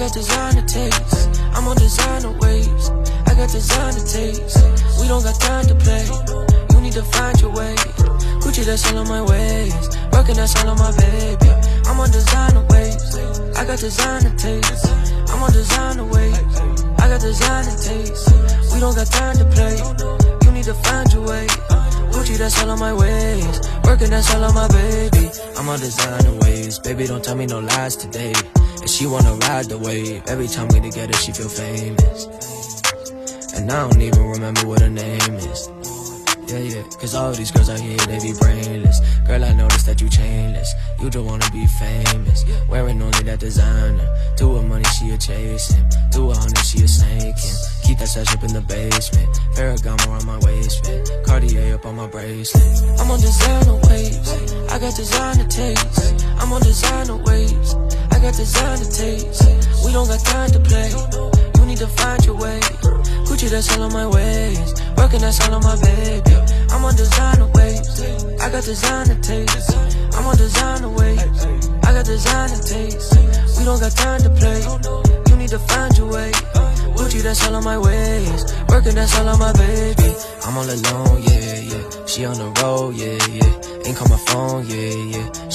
got designer taste. I'm on designer waves. I got designer taste. We don't got time to play. You need to find your way. Gucci, that's all on my ways. Working, that's all on my baby. I'm on designer waves. I got designer taste. I'm on designer waves. I got designer taste. We don't got time to play. You need to find your way. Gucci, that's all on my ways. Working, that's all on my baby. I'm on designer waves. Baby, don't tell me no lies today. And she wanna ride the wave. Every time we together, she feel famous. And I don't even remember what her name is. Yeah, cause all these girls out here, they be brainless. Girl, I noticed that you chainless. You don't wanna be famous. Wearing only that designer. Do her money, she a chasing. Do 100, she a snaking. Keep that stash up in the basement. Ferragamo on my waistband. Cartier up on my bracelet. I'm on designer waves. I got designer taste. I'm on designer waves. I got designer taste. We don't got time to play. You need to find your way. Gucci, that's all on my ways. Working, that's all on my baby. I'm on designer waves. I got designer taste. I'm on designer waves. I got designer taste. We don't got time to play. You need to find your way. Gucci, that's all on my ways. Working, that's all on my baby. I'm all alone, yeah. She on the road, yeah. Ain't call my phone, yeah.